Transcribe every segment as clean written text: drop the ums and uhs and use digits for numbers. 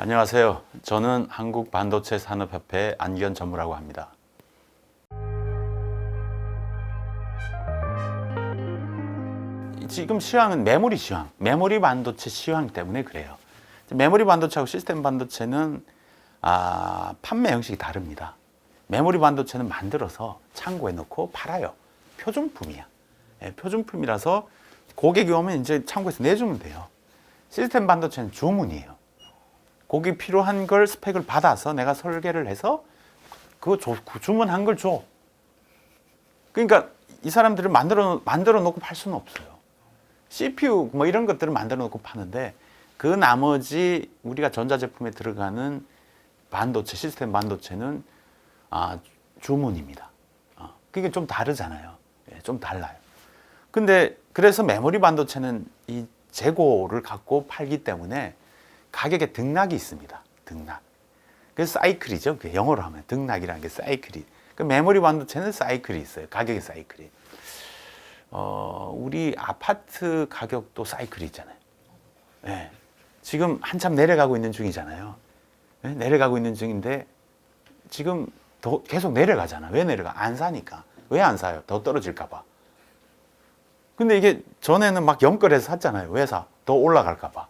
안녕하세요. 저는 한국반도체산업협회 안기현 전무라고 합니다. 지금 시황은 메모리 시황, 메모리 반도체 시황 때문에 그래요. 메모리 반도체하고 시스템 반도체는 판매 형식이 다릅니다. 메모리 반도체는 만들어서 창고에 넣고 팔아요. 표준품이야. 표준품이라서 고객이 오면 이제 창고에서 내주면 돼요. 시스템 반도체는 주문이에요. 고객이 필요한 걸 스펙을 받아서 내가 설계를 해서 그거 주문한 걸 줘. 그러니까 이 사람들을 만들어 놓고 팔 수는 없어요. CPU 뭐 이런 것들을 만들어 놓고 파는데 그 나머지 우리가 전자제품에 들어가는 반도체, 시스템 반도체는 주문입니다. 그게 좀 다르잖아요. 좀 달라요. 근데 그래서 메모리 반도체는 이 재고를 갖고 팔기 때문에 가격에 등락이 있습니다. 등락. 그래서 사이클이죠. 영어로 하면 등락이라는 게 사이클이. 그 메모리 반도체는 사이클이 있어요. 가격의 사이클이. 우리 아파트 가격도 사이클이 있잖아요. 네. 지금 한참 내려가고 있는 중이잖아요. 네? 내려가고 있는 중인데 지금 계속 내려가잖아. 왜 내려가? 안 사니까. 왜 안 사요? 더 떨어질까 봐. 근데 이게 전에는 막 연끌해서 샀잖아요. 왜 사? 더 올라갈까 봐.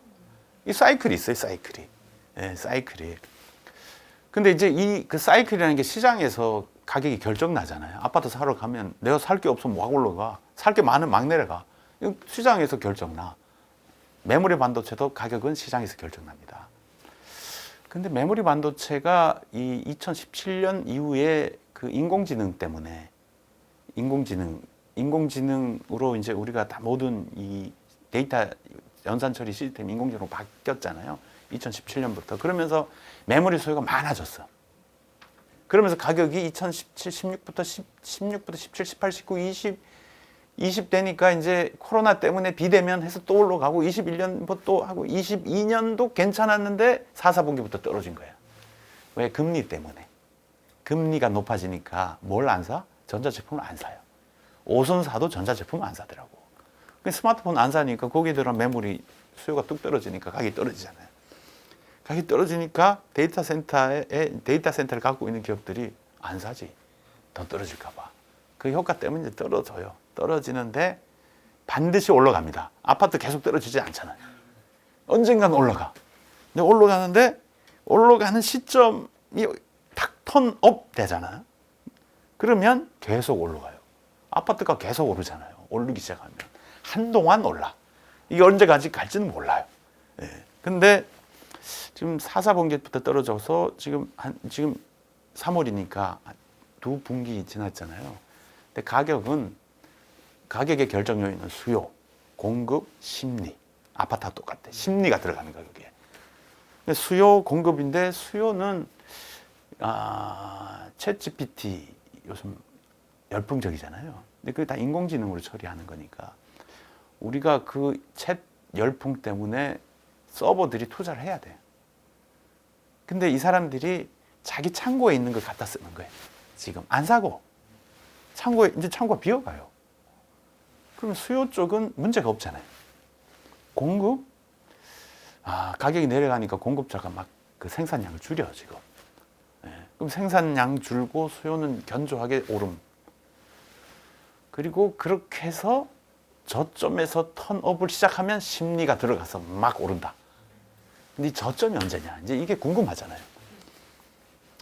이 사이클이 있어요, 사이클이. 네, 사이클이. 근데 이제 그 사이클이라는 게 시장에서 가격이 결정 나잖아요. 아파트 사러 가면 내가 살 게 없으면 막 올라가. 살 게 많으면 막 내려가. 시장에서 결정 나. 메모리 반도체도 가격은 시장에서 결정 납니다. 근데 메모리 반도체가 이 2017년 이후에 그 인공지능 때문에 인공지능으로 이제 우리가 다 모든 이 데이터 연산 처리 시스템 인공지능으로 바뀌었잖아요. 2017년부터. 그러면서 메모리 소요가 많아졌어. 그러면서 가격이 2017, 16부터 17, 18, 19, 20 되니까 이제 코로나 때문에 비대면 해서 또 올라가고 21년부터 또 하고 22년도 괜찮았는데 4, 4분기부터 떨어진 거야. 왜? 금리 때문에. 금리가 높아지니까 뭘 안 사? 전자제품을 안 사요. 오선 사도 전자제품을 안 사더라고. 스마트폰 안 사니까 거기에 들어간 메모리 수요가 뚝 떨어지니까 가격이 떨어지잖아요. 가격이 떨어지니까 데이터 센터를 갖고 있는 기업들이 안 사지. 더 떨어질까 봐. 그 효과 때문에 떨어져요. 떨어지는데 반드시 올라갑니다. 아파트 계속 떨어지지 않잖아요. 언젠간 올라가. 근데 올라가는데 올라가는 시점이 탁 턴업 되잖아요. 그러면 계속 올라가요. 아파트가 계속 오르잖아요. 오르기 시작하면. 한동안 올라. 이게 언제까지 갈지는 몰라요. 근데 지금 4, 4분기부터 떨어져서 지금 3월이니까 두 분기 지났잖아요. 근데 가격의 결정 요인은 수요, 공급, 심리. 아파트와 똑같아. 심리가 들어가는 가격이에요. 수요, 공급인데 수요는 챗 GPT 요즘 열풍적이잖아요. 근데 그게 다 인공지능으로 처리하는 거니까 우리가 그 챗 열풍 때문에 서버들이 투자를 해야 돼요. 근데 이 사람들이 자기 창고에 있는 걸 갖다 쓰는 거예요. 지금 안 사고 이제 창고가 비어가요. 그러면 수요 쪽은 문제가 없잖아요. 공급? 가격이 내려가니까 공급자가 막 그 생산량을 줄여 지금. 그럼 생산량 줄고 수요는 견조하게 오름. 그리고 그렇게 해서 저점에서 턴업을 시작하면 심리가 들어가서 막 오른다. 근데 이 저점이 언제냐? 이제 이게 궁금하잖아요.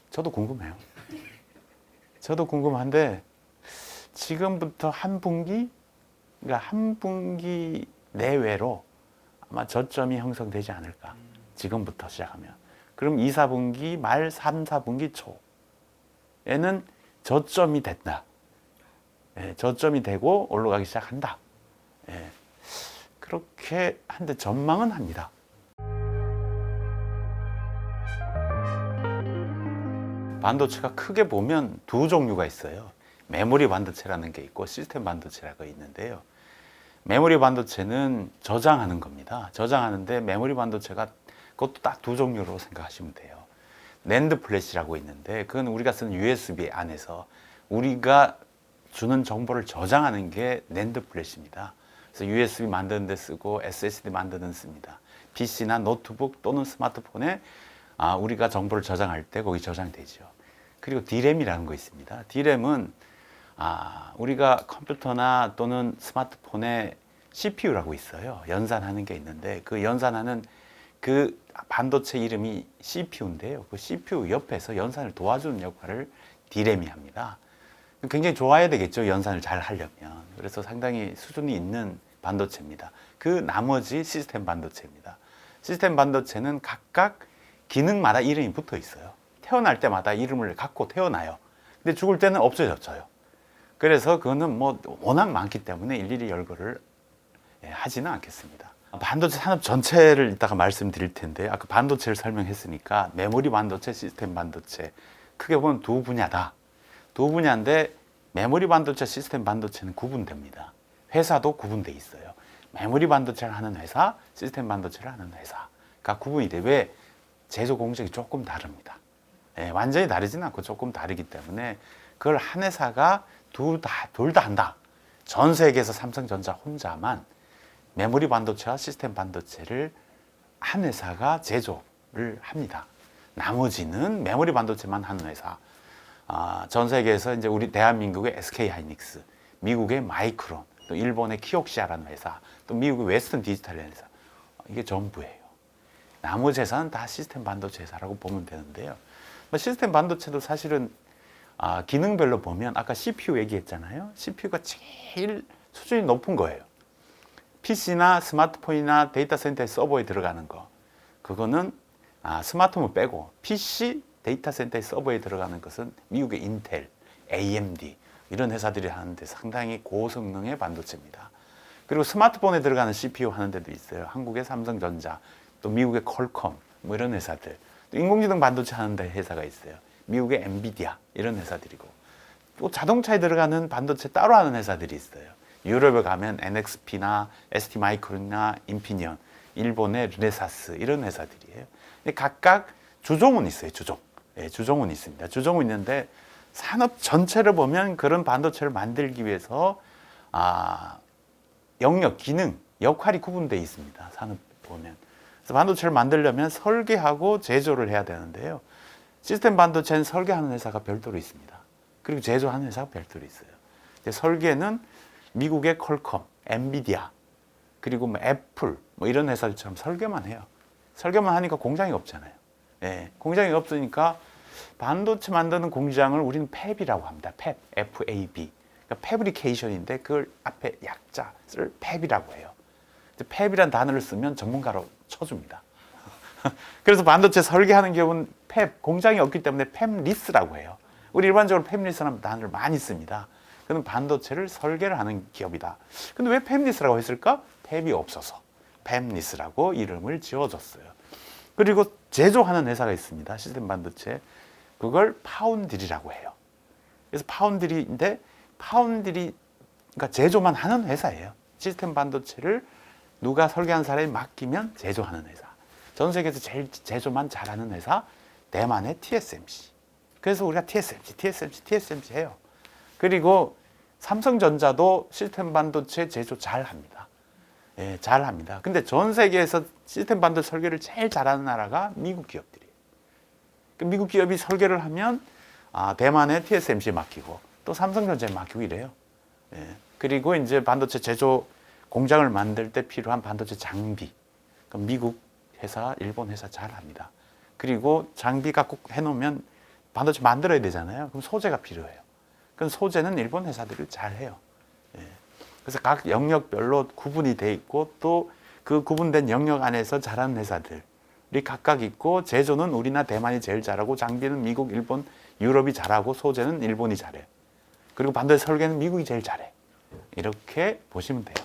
저도 궁금해요. 저도 궁금한데 지금부터 한 분기 내외로 아마 저점이 형성되지 않을까. 지금부터 시작하면. 그럼 2, 4분기 말 3, 4분기 초에는 저점이 됐다. 저점이 되고 올라가기 시작한다. 그렇게 한데 전망은 합니다. 반도체가 크게 보면 두 종류가 있어요. 메모리 반도체라는 게 있고 시스템 반도체라고 있는데요. 메모리 반도체는 저장하는 겁니다. 저장하는데 메모리 반도체가 그것도 딱 두 종류로 생각하시면 돼요. 낸드 플래시라고 있는데 그건 우리가 쓰는 USB 안에서 우리가 주는 정보를 저장하는 게 낸드 플래시입니다. 그래서 USB 만드는 데 쓰고 SSD 만드는 데 씁니다. PC나 노트북 또는 스마트폰에 우리가 정보를 저장할 때 거기 저장되죠. 그리고 D램이라는 거 있습니다. D램은 우리가 컴퓨터나 또는 스마트폰에 CPU라고 있어요. 연산하는 게 있는데 그 연산하는 그 반도체 이름이 CPU인데요. 그 CPU 옆에서 연산을 도와주는 역할을 D램이 합니다. 굉장히 좋아야 되겠죠. 연산을 잘 하려면. 그래서 상당히 수준이 있는 반도체입니다. 그 나머지 시스템 반도체입니다. 시스템 반도체는 각각 기능마다 이름이 붙어 있어요. 태어날 때마다 이름을 갖고 태어나요. 근데 죽을 때는 없어졌어요. 그래서 그거는 뭐 워낙 많기 때문에 일일이 열거를 하지는 않겠습니다. 반도체 산업 전체를 이따가 말씀드릴 텐데 아까 반도체를 설명했으니까 메모리 반도체, 시스템 반도체 크게 보면 두 분야다. 두 분야인데 메모리 반도체, 시스템 반도체는 구분됩니다. 회사도 구분돼 있어요. 메모리 반도체를 하는 회사, 시스템 반도체를 하는 회사가 구분이 돼. 왜? 제조 공정이 조금 다릅니다. 완전히 다르지는 않고 조금 다르기 때문에 그걸 한 회사가 둘 다 한다. 전 세계에서 삼성전자 혼자만 메모리 반도체와 시스템 반도체를 한 회사가 제조를 합니다. 나머지는 메모리 반도체만 하는 회사. 전 세계에서 이제 우리 대한민국의 SK 하이닉스, 미국의 마이크론, 또 일본의 키옥시아라는 회사, 또 미국의 웨스턴 디지털이라는 회사. 이게 전부예요. 나머지 회사는 다 시스템 반도체 회사라고 보면 되는데요. 시스템 반도체도 사실은 기능별로 보면 아까 CPU 얘기했잖아요. CPU가 제일 수준이 높은 거예요. PC나 스마트폰이나 데이터 센터의 서버에 들어가는 거. 그거는 스마트폰 빼고 PC 데이터 센터의 서버에 들어가는 것은 미국의 인텔, AMD 이런 회사들이 하는데 상당히 고성능의 반도체입니다. 그리고 스마트폰에 들어가는 CPU 하는 데도 있어요. 한국의 삼성전자, 또 미국의 퀄컴 뭐 이런 회사들. 또 인공지능 반도체 하는 데 회사가 있어요. 미국의 엔비디아 이런 회사들이고. 또 자동차에 들어가는 반도체 따로 하는 회사들이 있어요. 유럽에 가면 NXP나 ST마이크론이나 인피니언, 일본의 르네사스 이런 회사들이에요. 근데 각각 주종은 있어요. 주종은 있습니다. 주종은 있는데 산업 전체를 보면 그런 반도체를 만들기 위해서 영역, 기능, 역할이 구분되어 있습니다. 산업 보면. 그래서 반도체를 만들려면 설계하고 제조를 해야 되는데요. 시스템 반도체는 설계하는 회사가 별도로 있습니다. 그리고 제조하는 회사가 별도로 있어요. 설계는 미국의 퀄컴, 엔비디아, 그리고 뭐 애플 뭐 이런 회사들처럼 설계만 해요. 설계만 하니까 공장이 없잖아요. 공장이 없으니까 반도체 만드는 공장을 우리는 팹이라고 합니다. 팹, F-A-B. 그러니까 패브리케이션인데 그걸 앞에 약자를 팹이라고 해요. 팹이란 단어를 쓰면 전문가로 쳐줍니다. 그래서 반도체 설계하는 경우는 팹, 공장이 없기 때문에 팹리스라고 해요. 우리 일반적으로 팹리스라는 단어를 많이 씁니다. 그는 반도체를 설계를 하는 기업이다. 근데 왜 팹리스라고 했을까? 팹이 없어서 팹리스라고 이름을 지어줬어요. 그리고 제조하는 회사가 있습니다. 시스템 반도체. 그걸 파운드리라고 해요. 그래서 파운드리인데 그러니까 제조만 하는 회사예요. 시스템 반도체를 누가 설계하는 사람이 맡기면 제조하는 회사. 전 세계에서 제일 제조만 잘하는 회사 대만의 TSMC. 그래서 우리가 TSMC 해요. 그리고 삼성전자도 시스템 반도체 제조 잘 합니다. 잘 합니다. 근데 전 세계에서 시스템 반도체 설계를 제일 잘하는 나라가 미국 기업들이에요. 미국 기업이 설계를 하면 대만의 TSMC에 맡기고 또 삼성전자에 맡기고 이래요. 그리고 이제 반도체 제조 공장을 만들 때 필요한 반도체 장비. 미국 회사, 일본 회사 잘 합니다. 그리고 장비가 꼭 해놓으면 반도체 만들어야 되잖아요. 그럼 소재가 필요해요. 그럼 소재는 일본 회사들이 잘 해요. 그래서 각 영역별로 구분이 돼 있고 또 그 구분된 영역 안에서 잘하는 회사들이 각각 있고 제조는 우리나 대만이 제일 잘하고 장비는 미국, 일본, 유럽이 잘하고 소재는 일본이 잘해요. 그리고 반도체 설계는 미국이 제일 잘해. 이렇게 보시면 돼요.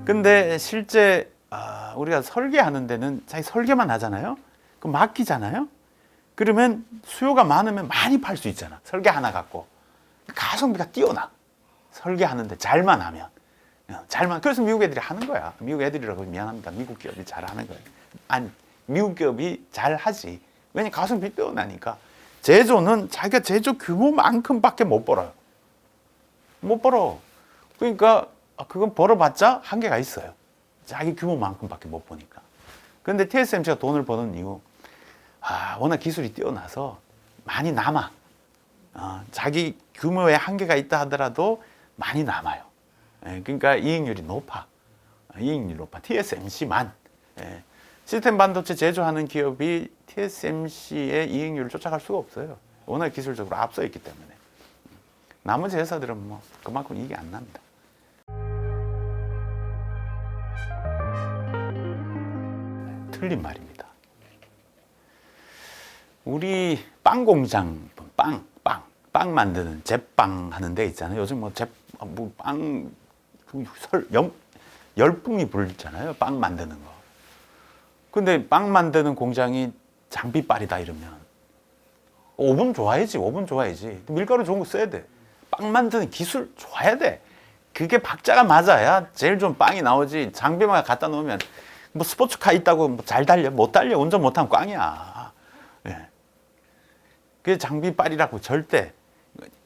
근데 실제 우리가 설계하는 데는 자기 설계만 하잖아요. 그럼 맡기잖아요. 그러면 수요가 많으면 많이 팔 수 있잖아. 설계 하나 갖고. 가성비가 뛰어나. 설계하는데 잘만 하면. 그래서 미국 애들이 하는 거야. 미국 애들이라고 미안합니다. 미국 기업이 잘하는 거예요. 아니, 미국 기업이 잘하지. 왜냐면 가성비 뛰어나니까. 제조는 자기가 제조 규모만큼밖에 못 벌어요. 못 벌어. 그러니까 그건 벌어봤자 한계가 있어요. 자기 규모만큼밖에 못 보니까. 그런데 TSMC가 돈을 버는 이유, 워낙 기술이 뛰어나서 많이 남아. 자기 규모에 한계가 있다 하더라도 많이 남아요. 그러니까 이익률이 높아. 이익률이 높아. TSMC만. 시스템 반도체 제조하는 기업이 TSMC의 이익률을 쫓아갈 수가 없어요. 워낙 기술적으로 앞서 있기 때문에. 나머지 회사들은 뭐 그만큼 이익이 안 납니다. 틀린 말입니다. 우리 빵 공장, 빵 만드는 제빵 하는 데 있잖아요. 요즘 빵 열풍이 불잖아요. 빵 만드는 거. 근데 빵 만드는 공장이 장비빨이다 이러면 오븐 좋아야지. 밀가루 좋은 거 써야 돼. 빵 만드는 기술 좋아야 돼. 그게 박자가 맞아야 제일 좋은 빵이 나오지. 장비만 갖다 놓으면 뭐 스포츠카 있다고 뭐 잘 달려? 못 달려. 운전 못하면 꽝이야. 그게 장비빨이라고 절대.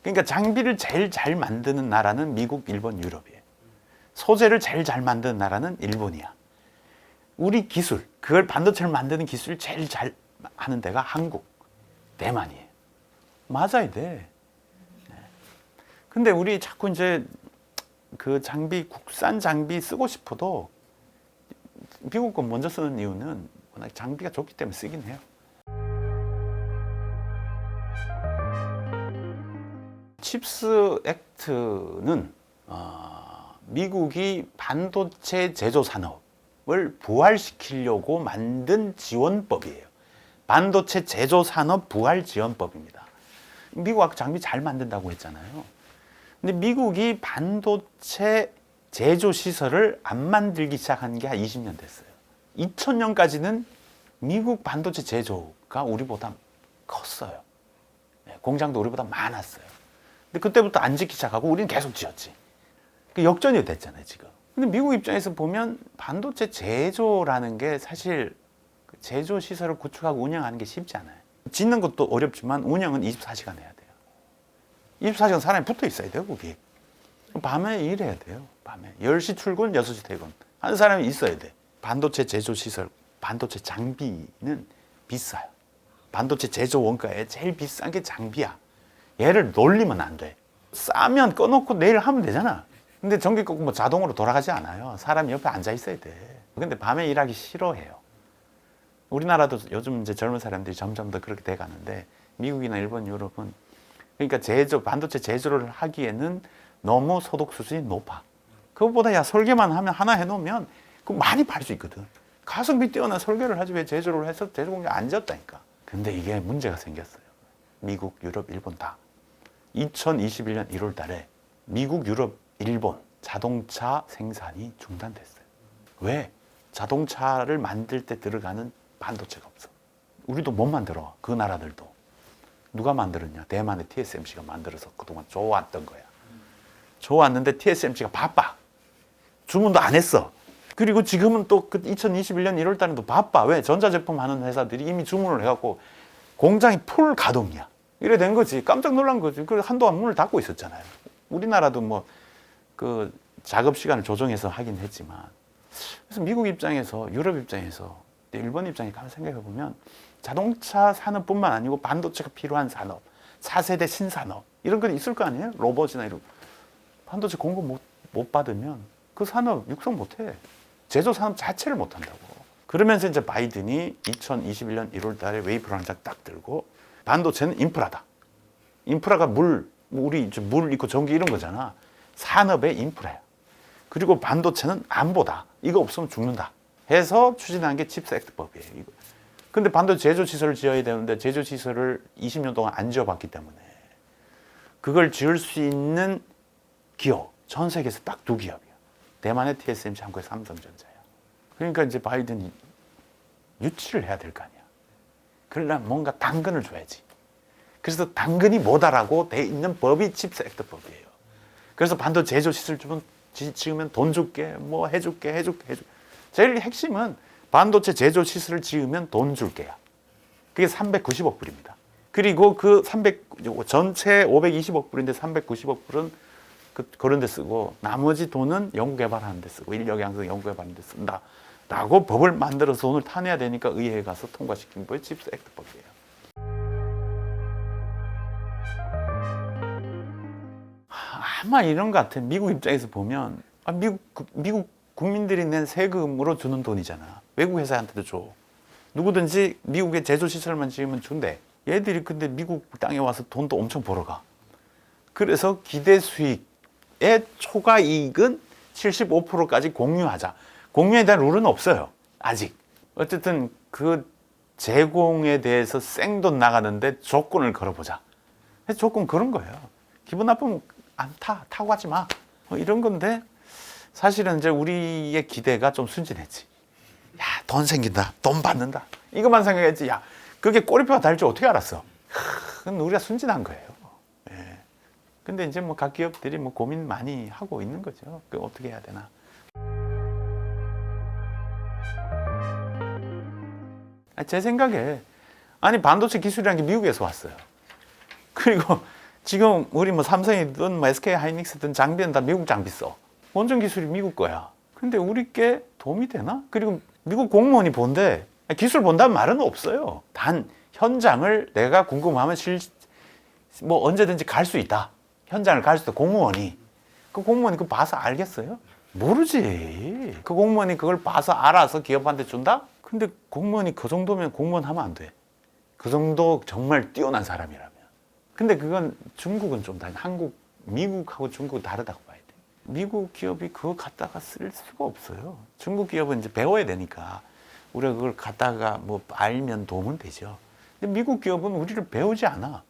그러니까 장비를 제일 잘 만드는 나라는 미국, 일본, 유럽이에요. 소재를 제일 잘 만드는 나라는 일본이야. 우리 기술, 그걸 반도체를 만드는 기술을 제일 잘 하는 데가 한국, 대만이에요. 맞아야 돼. 근데 우리 자꾸 이제 그 장비, 국산 장비 쓰고 싶어도 미국 거 먼저 쓰는 이유는 워낙 장비가 좋기 때문에 쓰긴 해요. 칩스 액트는 미국이 반도체 제조 산업을 부활시키려고 만든 지원법이에요. 반도체 제조 산업 부활 지원법입니다. 미국 아까 장비 잘 만든다고 했잖아요. 근데 미국이 반도체 제조 시설을 안 만들기 시작한 게 한 20년 됐어요. 2000년까지는 미국 반도체 제조가 우리보다 컸어요. 공장도 우리보다 많았어요. 근데 그때부터 안 짓기 시작하고 우리는 계속 지었지. 그 역전이 됐잖아요, 지금. 근데 미국 입장에서 보면 반도체 제조라는 게 사실 제조 시설을 구축하고 운영하는 게 쉽지 않아요. 짓는 것도 어렵지만 운영은 24시간 해야 돼요. 24시간 사람이 붙어 있어야 돼요, 거기. 밤에 일해야 돼요, 밤에. 10시 출근, 6시 퇴근. 한 사람이 있어야 돼. 반도체 제조 시설, 반도체 장비는 비싸요. 반도체 제조 원가에 제일 비싼 게 장비야. 얘를 놀리면 안 돼. 싸면 꺼놓고 내일 하면 되잖아. 근데 전기 끄고 뭐 자동으로 돌아가지 않아요. 사람이 옆에 앉아 있어야 돼. 근데 밤에 일하기 싫어해요. 우리나라도 요즘 이제 젊은 사람들이 점점 더 그렇게 돼 가는데 미국이나 일본, 유럽은 그러니까 반도체 제조를 하기에는 너무 소득 수준이 높아. 그것보다 설계만 하면 하나 해놓으면 그 많이 팔 수 있거든. 가성비 뛰어난 설계를 하지 왜 제조를 해서 제조 공장 안 지었다니까. 근데 이게 문제가 생겼어요. 미국, 유럽, 일본 다. 2021년 1월 달에 미국, 유럽, 일본 자동차 생산이 중단됐어요. 왜? 자동차를 만들 때 들어가는 반도체가 없어. 우리도 못 만들어. 그 나라들도. 누가 만들었냐? 대만의 TSMC가 만들어서 그동안 좋았던 거야. 좋았는데 TSMC가 바빠. 주문도 안 했어. 그리고 지금은 또 2021년 1월 달에도 바빠. 왜? 전자제품 하는 회사들이 이미 주문을 해갖고 공장이 풀 가동이야. 이래 된 거지. 깜짝 놀란 거지. 그래서 한동안 문을 닫고 있었잖아요. 우리나라도 뭐 그 작업 시간을 조정해서 하긴 했지만. 그래서 미국 입장에서, 유럽 입장에서, 일본 입장에 가만 생각해 보면 자동차 산업뿐만 아니고 반도체가 필요한 산업, 4세대 신산업 이런 건 있을 거 아니에요? 로봇이나 이런 반도체 공급 못 받으면 그 산업 육성 못 해. 제조 산업 자체를 못 한다고. 그러면서 이제 바이든이 2021년 1월 달에 웨이퍼를 한 장 딱 들고 반도체는 인프라다. 인프라가 우리 이제 물 있고 전기 이런 거잖아. 산업의 인프라야. 그리고 반도체는 안보다. 이거 없으면 죽는다. 해서 추진한 게 칩스 액트법이에요. 이거. 근데 반도체 제조 시설을 지어야 되는데 제조 시설을 20년 동안 안 지어봤기 때문에 그걸 지을 수 있는 기업 전 세계에서 딱 두 기업이야. 대만의 TSMC, 한국의 삼성전자야. 그러니까 이제 바이든이 유치를 해야 될 거 아니야. 그러려면 뭔가 당근을 줘야지. 그래서 당근이 뭐다라고 돼 있는 법이 칩스 액트법이에요. 그래서 반도체 제조 시설 지으면 돈 줄게, 뭐 해줄게. 제일 핵심은 반도체 제조 시설을 지으면 돈 줄게야. 그게 390억 불입니다. 그리고 전체 520억 불인데 390억 불은 그런 데 쓰고 나머지 돈은 연구개발하는 데 쓰고 인력 양성 연구개발하는 데 쓴다 라고 법을 만들어서 돈을 타내야 되니까 의회에 가서 통과시킨 거예요. 칩스 액트법이에요. 아마 이런 것 같아. 미국 입장에서 보면 미국 국민들이 낸 세금으로 주는 돈이잖아. 외국 회사한테도 줘. 누구든지 미국의 제조시설만 지으면 준대. 얘들이 근데 미국 땅에 와서 돈도 엄청 벌어가. 그래서 기대 수익의 초과 이익은 75%까지 공유하자. 공유에 대한 룰은 없어요. 아직. 어쨌든 그 제공에 대해서 생돈 나가는데 조건을 걸어보자. 조건 그런 거예요. 기분 나쁘면 안 타고 가지 마. 이런 건데 사실은 이제 우리의 기대가 좀 순진했지. 야, 돈 생긴다. 돈 받는다. 이것만 생각했지. 야, 그게 꼬리표가 달 줄 어떻게 알았어? 그건 우리가 순진한 거예요. 예. 근데 이제 뭐 각 기업들이 뭐 고민 많이 하고 있는 거죠. 그 어떻게 해야 되나. 제 생각에 아니 반도체 기술이라는 게 미국에서 왔어요. 그리고 지금 우리 뭐 삼성이든 뭐 SK 하이닉스든 장비는 다 미국 장비 써. 원전 기술이 미국 거야. 근데 우리께 도움이 되나? 그리고 미국 공무원이 본데 기술 본다는 말은 없어요. 단 현장을 내가 궁금하면 뭐 언제든지 갈 수 있다. 현장을 갈 수 있다. 공무원이. 그 공무원이 그거 봐서 알겠어요? 모르지. 그 공무원이 그걸 봐서 알아서 기업한테 준다? 근데 공무원이 그 정도면 공무원 하면 안 돼. 그 정도 정말 뛰어난 사람이라면. 근데 그건 중국은 좀 다른. 미국하고 중국은 다르다고 봐야 돼. 미국 기업이 그거 갖다가 쓸 수가 없어요. 중국 기업은 이제 배워야 되니까 우리가 그걸 갖다가 뭐 알면 도움은 되죠. 근데 미국 기업은 우리를 배우지 않아.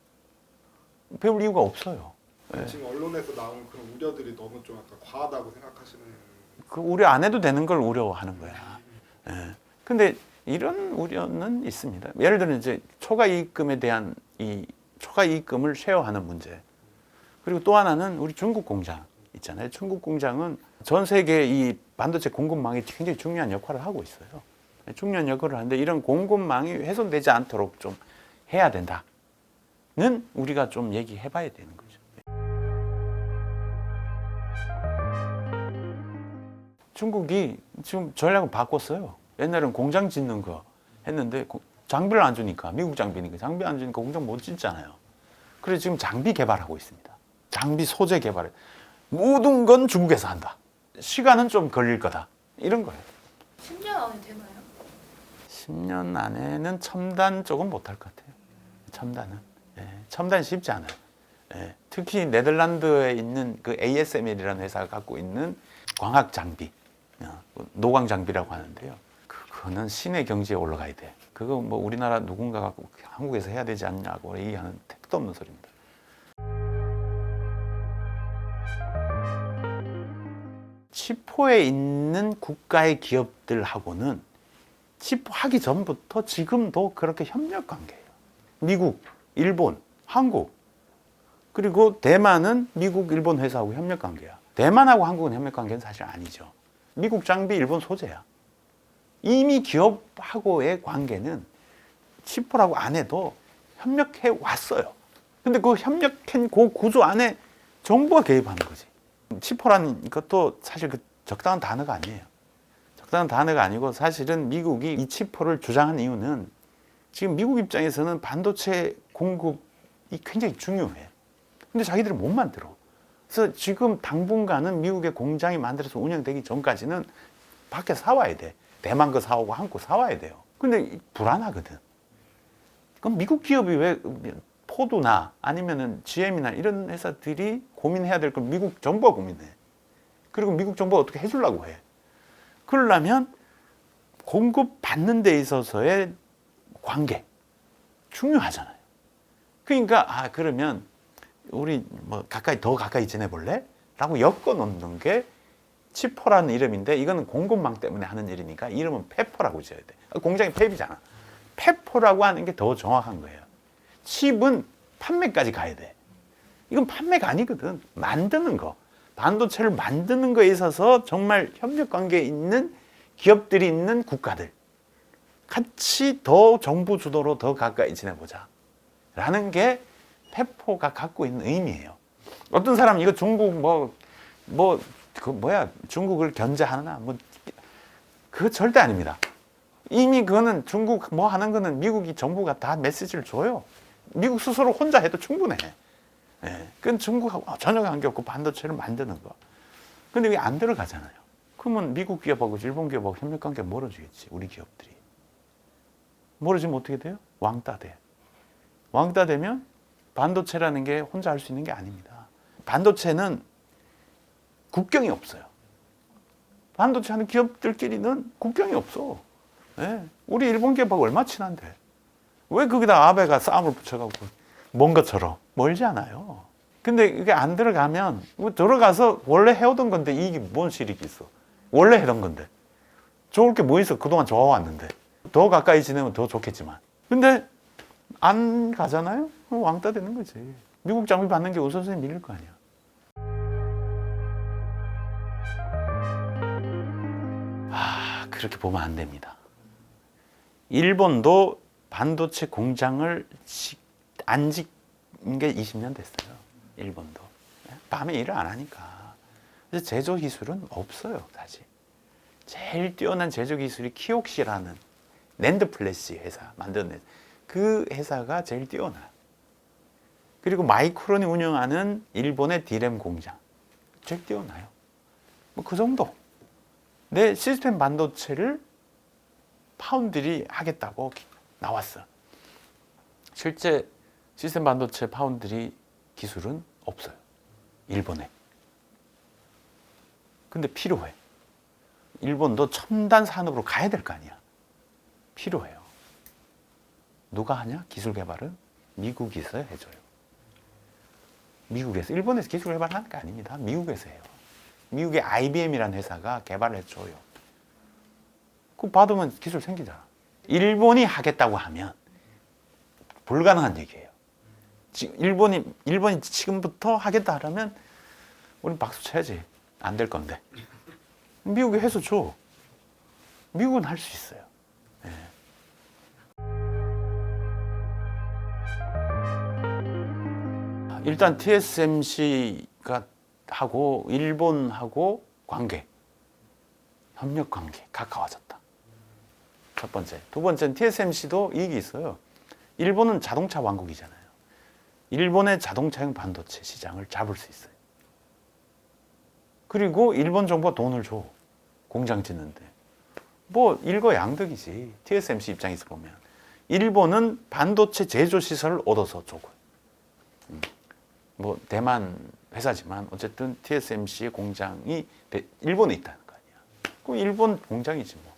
배울 이유가 없어요. 지금 언론에서 나온 그런 우려들이 너무 좀 약간 과하다고 생각하시는? 그 우려 안 해도 되는 걸 우려하는 거야. 예. 근데 이런 우려는 있습니다. 예를 들어 이제 초과이익금에 대한 이 초과이익금을 쉐어하는 문제. 그리고 또 하나는 우리 중국 공장 있잖아요. 중국 공장은 전 세계 이 반도체 공급망이 굉장히 중요한 역할을 하고 있어요. 중요한 역할을 하는데 이런 공급망이 훼손되지 않도록 좀 해야 된다는 우리가 좀 얘기해 봐야 되는 거죠. 중국이 지금 전략을 바꿨어요. 옛날에는 공장 짓는 거 했는데 장비를 안 주니까 미국 장비니까 장비 안 주니까 공장 못 짓잖아요. 그래서 지금 장비 개발하고 있습니다. 장비 소재 개발을 모든 건 중국에서 한다. 시간은 좀 걸릴 거다. 이런 거예요. 10년 안에 되나요? 10년 안에는 첨단 쪽은 못할 것 같아요. 첨단은. 예, 첨단이 쉽지 않아요. 예, 특히 네덜란드에 있는 그 ASML이라는 회사가 갖고 있는 광학 장비, 노광 장비라고 하는데요. 그거는 신의 경지에 올라가야 돼. 그거 뭐 우리나라 누군가가 한국에서 해야 되지 않냐고 얘기하는 택도 없는 소리입니다. 치포에 있는 국가의 기업들하고는 치포하기 전부터 지금도 그렇게 협력 관계예요. 미국, 일본, 한국, 그리고 대만은 미국, 일본 회사하고 협력 관계야. 대만하고 한국은 협력 관계는 사실 아니죠. 미국 장비, 일본 소재야. 이미 기업하고의 관계는 치포라고 안 해도 협력해 왔어요. 근데 그 협력한 그 구조 안에 정부가 개입하는 거지. 치포라는 것도 사실 그 적당한 단어가 아니에요. 적당한 단어가 아니고 사실은 미국이 이 치포를 주장한 이유는 지금 미국 입장에서는 반도체 공급이 굉장히 중요해. 근데 자기들은 못 만들어. 그래서 지금 당분간은 미국의 공장이 만들어서 운영되기 전까지는 밖에 사와야 돼. 대만 거 사오고 한국 사와야 돼요. 근데 불안하거든. 그럼 미국 기업이 왜 포드나 아니면은 GM이나 이런 회사들이 고민해야 될 걸 미국 정부가 고민해. 그리고 미국 정부가 어떻게 해주려고 해. 그러려면 공급받는 데 있어서의 관계 중요하잖아요. 그러니까 그러면 우리 뭐 더 가까이 지내볼래? 라고 엮어 놓는 게 치포라는 이름인데 이거는 공급망 때문에 하는 일이니까 이름은 페퍼라고 지어야 돼. 공장이 펩이잖아. 페퍼라고 하는 게 더 정확한 거예요. 칩은 판매까지 가야 돼. 이건 판매가 아니거든. 만드는 거. 반도체를 만드는 거에 있어서 정말 협력 관계에 있는 기업들이 있는 국가들. 같이 더 정부 주도로 더 가까이 지내보자. 라는 게 페퍼가 갖고 있는 의미예요. 어떤 사람은 이거 중국 뭐 뭐 그 뭐야 중국을 견제하나 뭐 그거 절대 아닙니다. 이미 그거는 중국 뭐 하는 거는 미국이 정부가 다 메시지를 줘요. 미국 스스로 혼자 해도 충분해. 예. 그건 중국하고 전혀 관계없고 반도체를 만드는 거. 근데 왜 안 들어가잖아요. 그러면 미국 기업하고 일본 기업하고 협력 관계 멀어지겠지. 우리 기업들이. 멀어지면 어떻게 돼요? 왕따 돼. 왕따 되면 반도체라는 게 혼자 할 수 있는 게 아닙니다. 반도체는 국경이 없어요. 반도체 하는 기업들끼리는 국경이 없어. 예. 우리 일본 기업하고 얼마나 친한데. 왜 거기다 아베가 싸움을 붙여갖고 먼 것처럼 멀지 않아요. 근데 이게 안 들어가면 들어가서 원래 해오던 건데 이게 뭔 실익이 있어. 원래 해던 건데. 좋을 게 뭐 있어. 그동안 좋아왔는데. 더 가까이 지내면 더 좋겠지만. 근데 안 가잖아요? 그럼 왕따 되는 거지. 미국 장비 받는 게 우선순위 밀릴 거 아니야. 그렇게 보면 안 됩니다. 일본도 반도체 공장을 안 짓는 게 20년 됐어요. 일본도. 밤에 일을 안 하니까. 그래서 제조 기술은 없어요, 사실. 제일 뛰어난 제조 기술이 키옥시라는 낸드 플래시 회사 만드는 그 회사가 제일 뛰어나요. 그리고 마이크론이 운영하는 일본의 디램 공장 제일 뛰어나요. 뭐 그 정도. 내 시스템 반도체를 파운드리 하겠다고 나왔어. 실제 시스템 반도체 파운드리 기술은 없어요. 일본에. 근데 필요해. 일본도 첨단 산업으로 가야 될 거 아니야. 필요해요. 누가 하냐? 기술 개발은 미국에서 해줘요. 미국에서. 일본에서 기술 개발하는 게 아닙니다. 미국에서 해요. 미국의 IBM이라는 회사가 개발을 해줘요. 그거 받으면 기술 생기잖아. 일본이 하겠다고 하면 불가능한 얘기예요. 일본이 지금부터 하겠다 하려면 우린 박수 쳐야지. 안 될 건데. 미국이 해서 줘. 미국은 할 수 있어요. 네. 일단 TSMC가 하고 일본하고 관계, 협력 관계 가까워졌다. 첫 번째. 두 번째는 TSMC도 이익이 있어요. 일본은 자동차 왕국이잖아요. 일본의 자동차용 반도체 시장을 잡을 수 있어요. 그리고 일본 정부가 돈을 줘. 공장 짓는데. 뭐 일거양득이지. TSMC 입장에서 보면. 일본은 반도체 제조 시설을 얻어서 줘고요. 뭐 대만 회사지만 어쨌든 TSMC의 공장이 일본에 있다는 거 아니야. 그 일본 공장이지 뭐.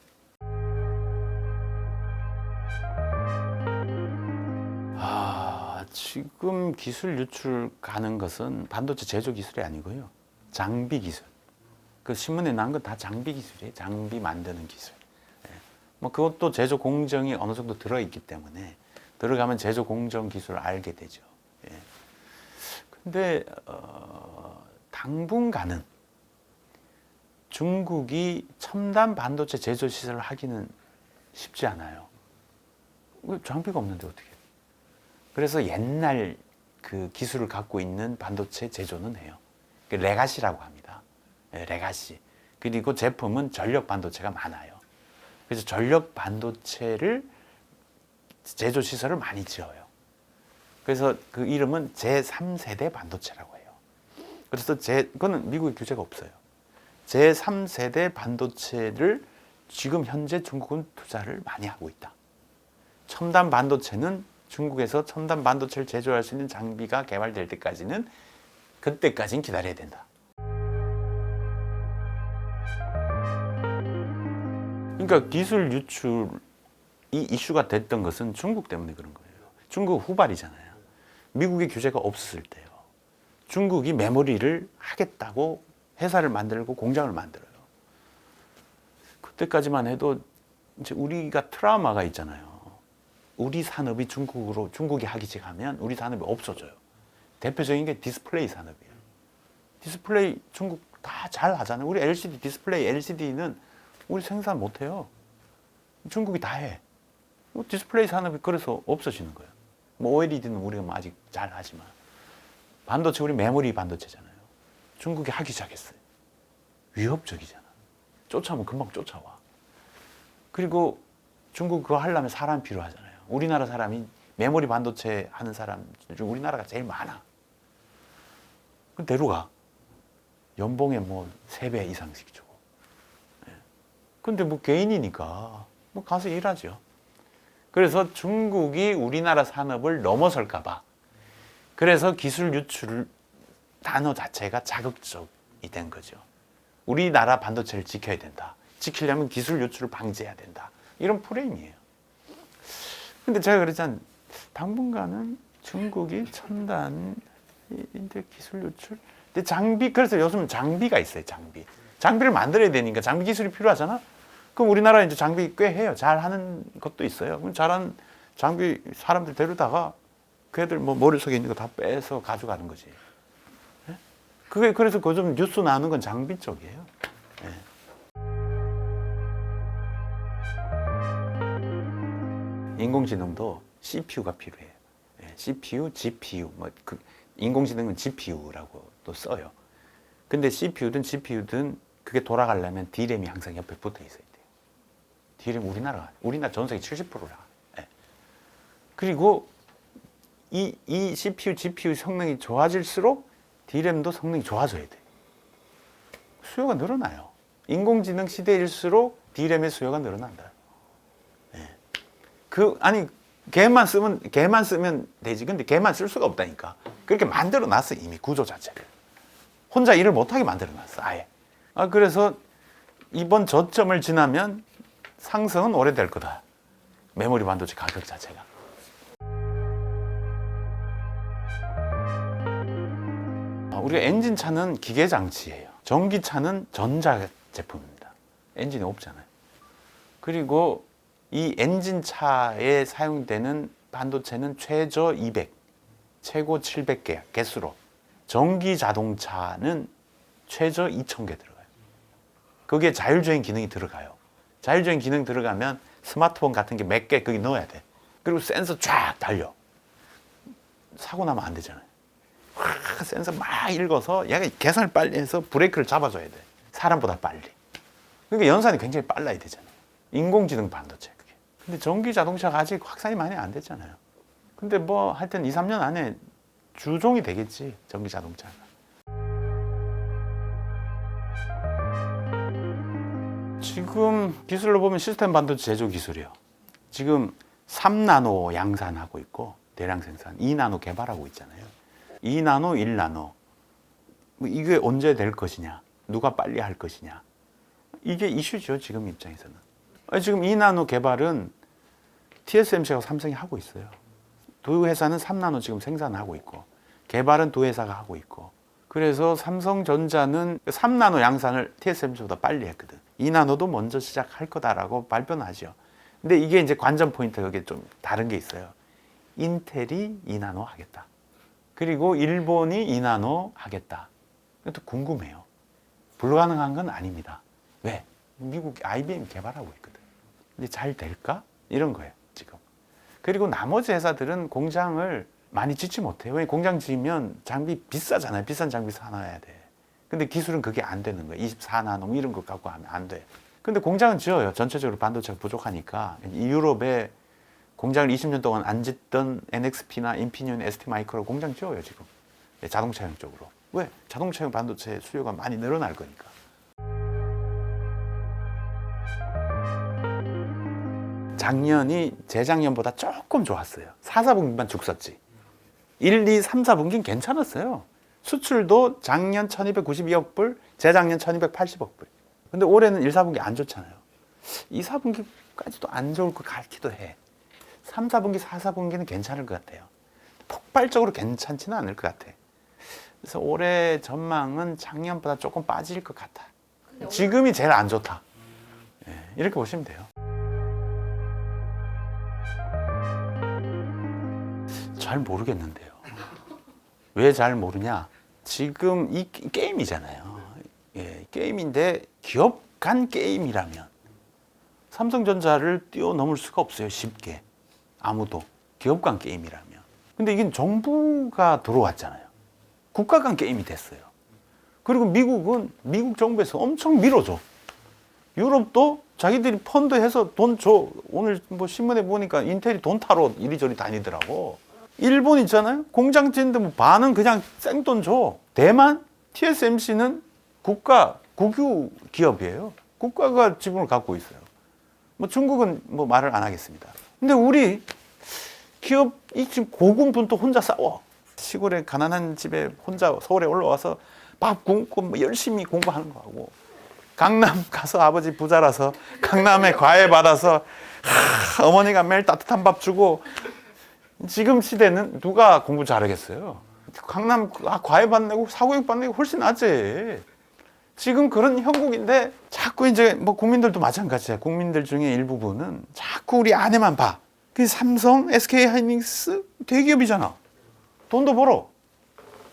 지금 기술 유출 가는 것은 반도체 제조 기술이 아니고요. 장비 기술. 그 신문에 나온 건 다 장비 기술이에요. 장비 만드는 기술. 뭐 그것도 제조 공정이 어느 정도 들어있기 때문에 들어가면 제조 공정 기술을 알게 되죠. 근데 당분간은 중국이 첨단 반도체 제조 시설을 하기는 쉽지 않아요. 장비가 없는데 어떻게? 그래서 옛날 그 기술을 갖고 있는 반도체 제조는 해요. 레가시라고 합니다. 레가시. 그리고 제품은 전력 반도체가 많아요. 그래서 전력 반도체를 제조 시설을 많이 지어요. 그래서 그 이름은 제3세대 반도체라고 해요. 그래서 그거는 미국에 규제가 없어요. 제3세대 반도체를 지금 현재 중국은 투자를 많이 하고 있다. 첨단 반도체는 중국에서 첨단 반도체를 제조할 수 있는 장비가 개발될 때까지는 그때까지는 기다려야 된다. 그러니까 기술 유출이 이슈가 됐던 것은 중국 때문에 그런 거예요. 중국 후발이잖아요. 미국의 규제가 없었을 때요. 중국이 메모리를 하겠다고 회사를 만들고 공장을 만들어요. 그때까지만 해도 이제 우리가 트라우마가 있잖아요. 우리 산업이 중국이 하기 시작하면 우리 산업이 없어져요. 대표적인 게 디스플레이 산업이에요. 디스플레이 중국 다 잘 하잖아요. 우리 LCD 디스플레이 LCD는 우리 생산 못 해요. 중국이 다 해. 디스플레이 산업이 그래서 없어지는 거예요. 뭐 OLED는 우리가 뭐 아직 잘 하지만 반도체 우리 메모리 반도체잖아요. 중국이 하기 시작했어요. 위협적이잖아. 쫓아오면 금방 쫓아와. 그리고 중국 그거 하려면 사람이 필요하잖아요. 우리나라 사람이 메모리 반도체 하는 사람 중 우리나라가 제일 많아. 그럼 데려가. 연봉에 뭐 3배 이상씩 주고. 예. 근데 뭐 개인이니까 뭐 가서 일하죠. 그래서 중국이 우리나라 산업을 넘어설까 봐. 그래서 기술 유출 단어 자체가 자극적이 된 거죠. 우리나라 반도체를 지켜야 된다. 지키려면 기술 유출을 방지해야 된다. 이런 프레임이에요. 근데 제가 그랬잖아요. 당분간은 중국이 첨단인데 기술 유출. 근데 장비, 그래서 요즘 장비가 있어요. 장비를 만들어야 되니까 장비 기술이 필요하잖아. 그럼 우리나라 이제 장비 꽤 해요. 잘 하는 것도 있어요. 그럼 잘한 장비 사람들 데려다가 걔들 뭐 머릿속에 있는 거 다 빼서 가져가는 거지. 예? 그게 그래서 요즘 뉴스 나오는 건 장비 쪽이에요. 예. 인공지능도 CPU가 필요해요. 예. CPU, GPU, 인공지능은 GPU라고 또 써요. 근데 CPU든 GPU든 그게 돌아가려면 D램이 항상 옆에 붙어 있어야 돼요. D램 우리나라 전 세계 70%라. 예. 그리고 이 CPU, GPU 성능이 좋아질수록 D램도 성능이 좋아져야 돼. 수요가 늘어나요. 인공지능 시대일수록 D램의 수요가 늘어난다. 예. 걔만 쓰면 되지. 근데 걔만 쓸 수가 없다니까. 그렇게 만들어 놨어, 이미 구조 자체를. 혼자 일을 못하게 만들어 놨어, 아예. 그래서 이번 저점을 지나면 상승은 오래될 거다. 메모리 반도체 가격 자체가. 우리가 엔진차는 기계 장치예요. 전기차는 전자 제품입니다. 엔진이 없잖아요. 그리고 이 엔진차에 사용되는 반도체는 최저 200, 최고 700개 개수로. 전기 자동차는 최저 2000개 들어가요. 거기에 자율주행 기능이 들어가요. 자율주행 기능 들어가면 스마트폰 같은 게 몇 개 거기 넣어야 돼. 그리고 센서 쫙 달려. 사고 나면 안 되잖아요. 센서 막 읽어서 얘가 계산을 빨리 해서 브레이크를 잡아줘야 돼. 사람보다 빨리. 그러니까 연산이 굉장히 빨라야 되잖아요. 인공지능 반도체 그게. 근데 전기 자동차가 아직 확산이 많이 안 됐잖아요. 근데 뭐 하여튼 2, 3년 안에 주종이 되겠지, 전기 자동차가. 지금 기술로 보면 시스템 반도체 제조 기술이요. 지금 3나노 양산하고 있고 대량 생산, 2나노 개발하고 있잖아요. 2나노, 1나노. 이게 언제 될 것이냐? 누가 빨리 할 것이냐? 이게 이슈죠, 지금 입장에서는. 지금 2나노 개발은 TSMC하고 삼성이 하고 있어요. 두 회사는 3나노 지금 생산하고 있고 개발은 두 회사가 하고 있고 그래서 삼성전자는 3나노 양산을 TSMC보다 빨리 했거든. 2나노도 먼저 시작할 거다라고 발표는 하죠. 근데 이게 이제 관전 포인트가 여기 좀 다른 게 있어요. 인텔이 2나노 하겠다. 그리고 일본이 2나노 하겠다. 이것도 궁금해요. 불가능한 건 아닙니다. 왜? 미국 IBM 개발하고 있거든. 근데 잘 될까? 이런 거예요, 지금. 그리고 나머지 회사들은 공장을 많이 짓지 못해요. 왜? 공장 지으면 장비 비싸잖아요. 비싼 장비 사놔야 돼. 근데 기술은 그게 안 되는 거예요. 24나노 이런 거 갖고 하면 안 돼. 근데 공장은 지어요. 전체적으로 반도체가 부족하니까. 유럽에 공장을 20년 동안 안 짓던 NXP나 인피니온, ST마이크로 공장 지어요, 지금. 자동차용 쪽으로. 왜? 자동차용 반도체 수요가 많이 늘어날 거니까. 작년이 재작년보다 조금 좋았어요. 4, 4분기만 죽었지. 1, 2, 3, 4분기는 괜찮았어요. 수출도 작년 1292억 불, 재작년 1280억 불. 근데 올해는 1, 4분기 안 좋잖아요. 2, 4분기까지도 안 좋을 것 같기도 해. 3, 4분기, 4, 4분기는 괜찮을 것 같아요. 폭발적으로 괜찮지는 않을 것 같아. 그래서 올해 전망은 작년보다 조금 빠질 것 같아. 지금이 제일 안 좋다. 이렇게 보시면 돼요. 잘 모르겠는데요. 왜 잘 모르냐? 지금 이 게임이잖아요. 게임인데 기업 간 게임이라면 삼성전자를 뛰어넘을 수가 없어요. 쉽게. 아무도. 기업 간 게임이라면. 근데 이건 정부가 들어왔잖아요. 국가 간 게임이 됐어요. 그리고 미국은 미국 정부에서 엄청 밀어줘. 유럽도 자기들이 펀드해서 돈 줘. 오늘 뭐 신문에 보니까 인텔이 돈 타러 이리저리 다니더라고. 일본 있잖아요. 공장 짓는데 뭐 반은 그냥 생돈 줘. 대만 TSMC는 국유 기업이에요. 국가가 지분을 갖고 있어요. 뭐 중국은 뭐 말을 안 하겠습니다. 근데 우리 기업이 지금 고군분투 혼자 싸워. 시골에 가난한 집에 혼자 서울에 올라와서 밥 굶고 뭐 열심히 공부하는 거하고, 강남 가서 아버지 부자라서 강남에 과외 받아서 어머니가 매일 따뜻한 밥 주고, 지금 시대는 누가 공부 잘하겠어요? 강남 과외 받내고 사교육 받내고 훨씬 낫지. 지금 그런 형국인데 자꾸 이제 뭐 국민들도 마찬가지야. 국민들 중에 일부분은 자꾸 우리 안에만 봐. 그 삼성, SK 하이닉스 대기업이잖아. 돈도 벌어.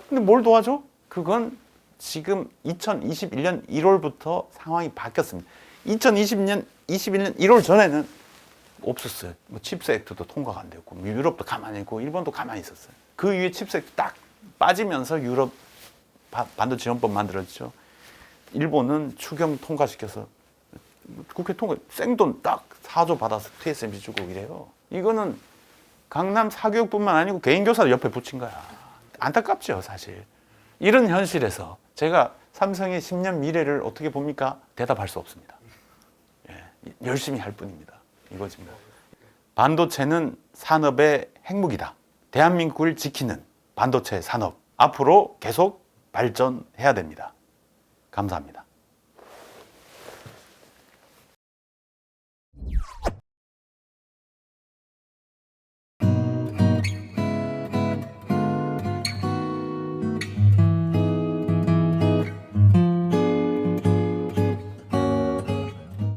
근데 뭘 도와줘? 그건 지금 2021년 1월부터 상황이 바뀌었습니다. 2020년 21년 1월 전에는 없었어요. 뭐 칩스 액트도 통과가 안 됐고, 유럽도 가만히 있고, 일본도 가만히 있었어요. 그 위에 칩스 액트 딱 빠지면서 유럽 반도체 지원법 만들었죠. 일본은 추경 통과시켜서 국회 통과, 생돈 딱 4조 받아서 TSMC 주고 이래요. 이거는 강남 사교육뿐만 아니고 개인교사도 옆에 붙인 거야. 안타깝죠, 사실. 이런 현실에서 제가 삼성의 10년 미래를 어떻게 봅니까? 대답할 수 없습니다. 예, 열심히 할 뿐입니다. 이거지 뭐. 반도체는 산업의 핵무기다. 대한민국을 지키는 반도체 산업, 앞으로 계속 발전해야 됩니다. 감사합니다.